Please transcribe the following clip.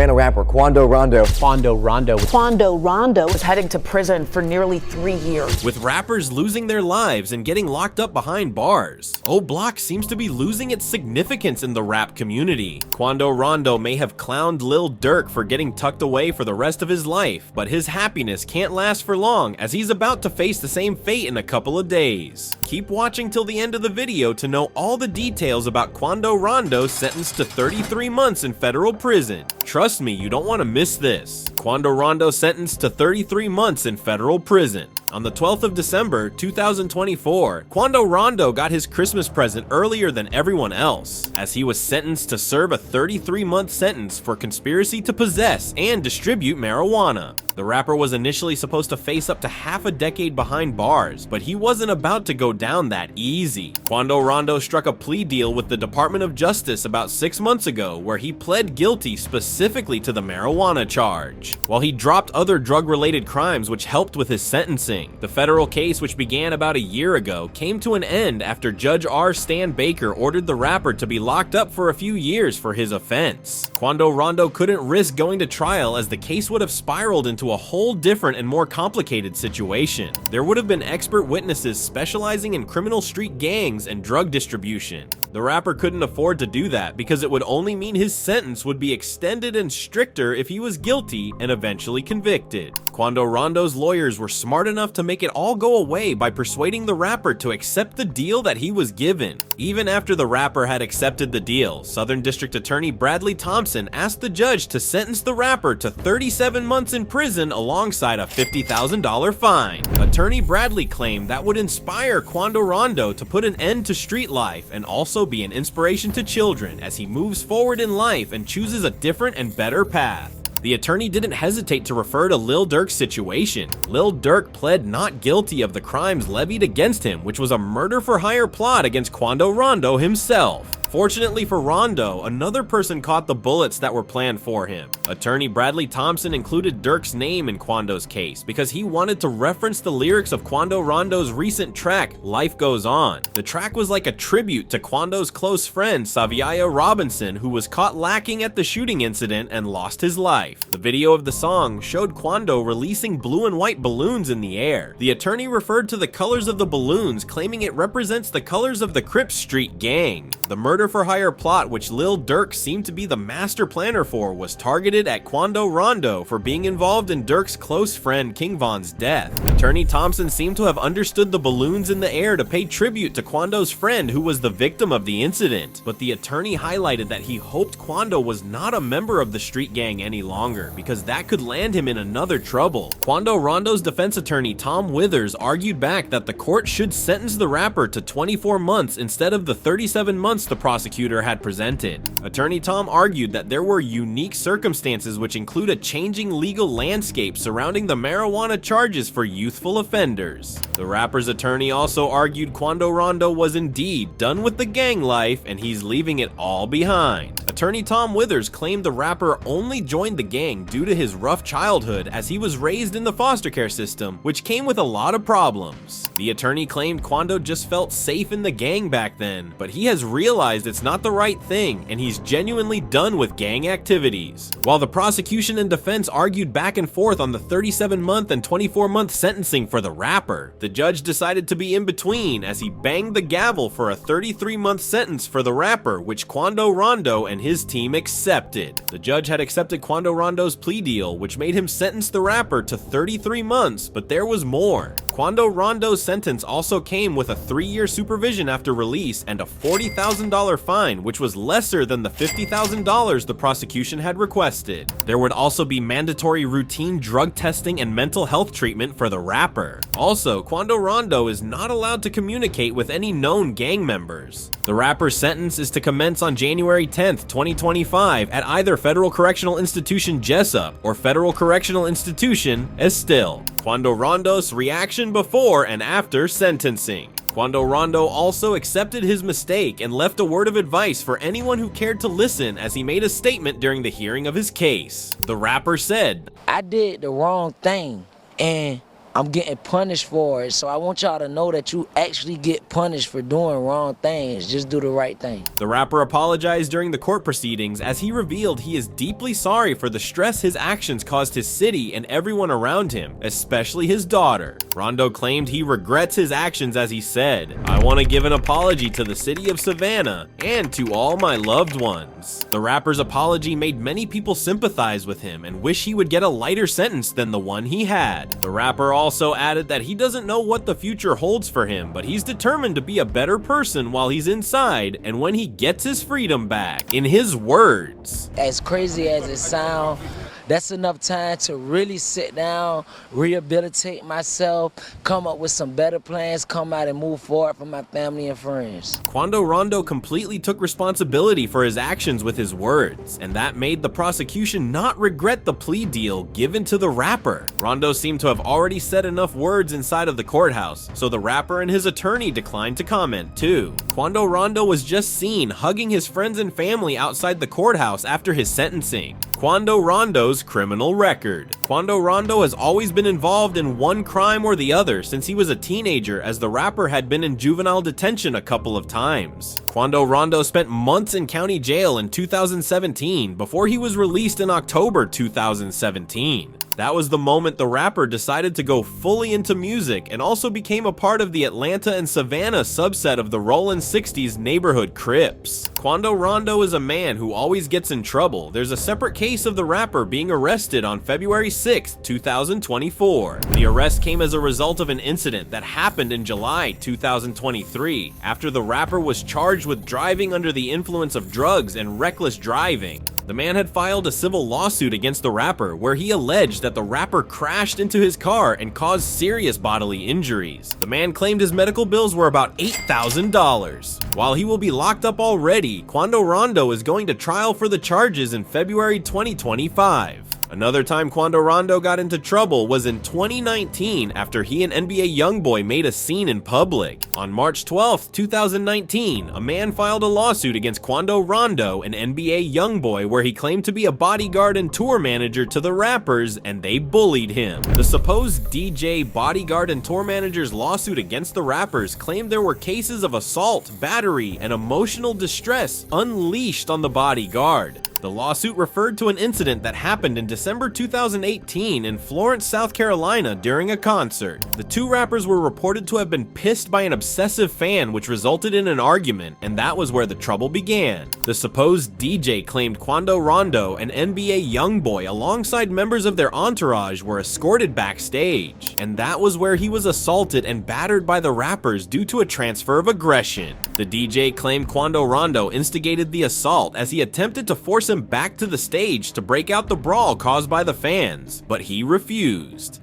Savannah rapper Quando Rondo. Quando Rondo was heading to prison for nearly 3 years. With rappers losing their lives and getting locked up behind bars, O Block seems to be losing its significance in the rap community. Quando Rondo may have clowned Lil Durk for getting tucked away for the rest of his life, but his happiness can't last for long as he's about to face the same fate in a couple of days. Keep watching till the end of the video to know all the details about Quando Rondo sentenced to 33 months in federal prison. Trust me, you don't want to miss this. Quando Rondo sentenced to 33 months in federal prison. On the 12th of December, 2024, Quando Rondo got his Christmas present earlier than everyone else, as he was sentenced to serve a 33-month sentence for conspiracy to possess and distribute marijuana. The rapper was initially supposed to face up to half a decade behind bars, but he wasn't about to go down that easy. Quando Rondo struck a plea deal with the Department of Justice about 6 months ago, where he pled guilty specifically to the marijuana charge, while he dropped other drug-related crimes which helped with his sentencing. The federal case, which began about a year ago, came to an end after Judge R. Stan Baker ordered the rapper to be locked up for a few years for his offense. Quando Rondo couldn't risk going to trial as the case would have spiraled into a whole different and more complicated situation. There would have been expert witnesses specializing in criminal street gangs and drug distribution. The rapper couldn't afford to do that because it would only mean his sentence would be extended and stricter if he was guilty and eventually convicted. Quando Rondo's lawyers were smart enough to make it all go away by persuading the rapper to accept the deal that he was given. Even after the rapper had accepted the deal, Southern District Attorney Bradley Thompson asked the judge to sentence the rapper to 37 months in prison alongside a $50,000 fine. Attorney Bradley claimed that would inspire Quando Rondo to put an end to street life and also be an inspiration to children as he moves forward in life and chooses a different and better path. The attorney didn't hesitate to refer to Lil Durk's situation. Lil Durk pled not guilty of the crimes levied against him, which was a murder-for-hire plot against Quando Rondo himself. Fortunately for Rondo, another person caught the bullets that were planned for him. Attorney Bradley Thompson included Durk's name in Quando's case because he wanted to reference the lyrics of Quando Rondo's recent track, Life Goes On. The track was like a tribute to Quando's close friend, Saviaya Robinson, who was caught lacking at the shooting incident and lost his life. The video of the song showed Quando releasing blue and white balloons in the air. The attorney referred to the colors of the balloons, claiming it represents the colors of the Crip Street gang. The murder-for-hire plot, which Lil Durk seemed to be the master planner for, was targeted at Quando Rondo for being involved in Durk's close friend King Von's death. Attorney Thompson seemed to have understood the balloons in the air to pay tribute to Quando's friend who was the victim of the incident, but the attorney highlighted that he hoped Quando was not a member of the street gang any longer, because that could land him in another trouble. Quando Rondo's defense attorney Tom Withers argued back that the court should sentence the rapper to 24 months instead of the 37 months the prosecutor had presented. Attorney Tom argued that there were unique circumstances which include a changing legal landscape surrounding the marijuana charges for youthful offenders. The rapper's attorney also argued Quando Rondo was indeed done with the gang life and he's leaving it all behind. Attorney Tom Withers claimed the rapper only joined the gang due to his rough childhood as he was raised in the foster care system, which came with a lot of problems. The attorney claimed Quando just felt safe in the gang back then, but he has realized it's not the right thing and he's genuinely done with gang activities. While the prosecution and defense argued back and forth on the 37-month and 24-month sentencing for the rapper, the judge decided to be in between as he banged the gavel for a 33-month sentence for the rapper, which Quando Rondo and his team accepted. The judge had accepted Quando Rondo's plea deal, which made him sentence the rapper to 33 months, but there was more. Quando Rondo's sentence also came with a 3-year supervision after release and a $40,000 fine, which was lesser than the $50,000 the prosecution had requested. There would also be mandatory routine drug testing and mental health treatment for the rapper. Also, Quando Rondo is not allowed to communicate with any known gang members. The rapper's sentence is to commence on January 10th, 2025 at either Federal Correctional Institution Jessup or Federal Correctional Institution Estill. Quando Rondo's reaction before and after sentencing. Quando Rondo also accepted his mistake and left a word of advice for anyone who cared to listen as he made a statement during the hearing of his case. The rapper said, "I did the wrong thing and I'm getting punished for it. So I want y'all to know that you actually get punished for doing wrong things. Just do the right thing. The rapper apologized during the court proceedings as he revealed he is deeply sorry for the stress his actions caused his city and everyone around him, especially his daughter. Rondo claimed he regrets his actions as he said, "I want to give an apology to the city of Savannah and to all my loved ones." The rapper's apology made many people sympathize with him and wish he would get a lighter sentence than the one he had. The rapper also added that he doesn't know what the future holds for him, but he's determined to be a better person while he's inside and when he gets his freedom back. In his words, As crazy as it sounds, that's enough time to really sit down, rehabilitate myself, come up with some better plans, come out and move forward for my family and friends. Quando Rondo completely took responsibility for his actions with his words, and that made the prosecution not regret the plea deal given to the rapper. Rondo seemed to have already said enough words inside of the courthouse, so the rapper and his attorney declined to comment too. Quando Rondo was just seen hugging his friends and family outside the courthouse after his sentencing. Quando Rondo's criminal record. Quando Rondo has always been involved in one crime or the other since he was a teenager, as the rapper had been in juvenile detention a couple of times. Quando Rondo spent months in county jail in 2017 before he was released in October 2017. That was the moment the rapper decided to go fully into music and also became a part of the Atlanta and Savannah subset of the Rollin' 60s neighborhood Crips. Quando Rondo is a man who always gets in trouble. There's a separate case of the rapper being arrested on February 6, 2024. The arrest came as a result of an incident that happened in July 2023 after the rapper was charged with driving under the influence of drugs and reckless driving. The man had filed a civil lawsuit against the rapper where he alleged that the rapper crashed into his car and caused serious bodily injuries. The man claimed his medical bills were about $8,000. While he will be locked up already, Quando Rondo is going to trial for the charges in February 2025. Another time Quando Rondo got into trouble was in 2019 after he and NBA YoungBoy made a scene in public. On March 12, 2019, a man filed a lawsuit against Quando Rondo and NBA YoungBoy where he claimed to be a bodyguard and tour manager to the rappers and they bullied him. The supposed DJ, bodyguard, and tour manager's lawsuit against the rappers claimed there were cases of assault, battery, and emotional distress unleashed on the bodyguard. The lawsuit referred to an incident that happened in December 2018 in Florence, South Carolina during a concert. The two rappers were reported to have been pissed by an obsessive fan, which resulted in an argument, and that was where the trouble began. The supposed DJ claimed Quando Rondo and NBA YoungBoy alongside members of their entourage were escorted backstage, and that was where he was assaulted and battered by the rappers due to a transfer of aggression. The DJ claimed Quando Rondo instigated the assault as he attempted to force him back to the stage to break out the brawl caused by the fans, but he refused.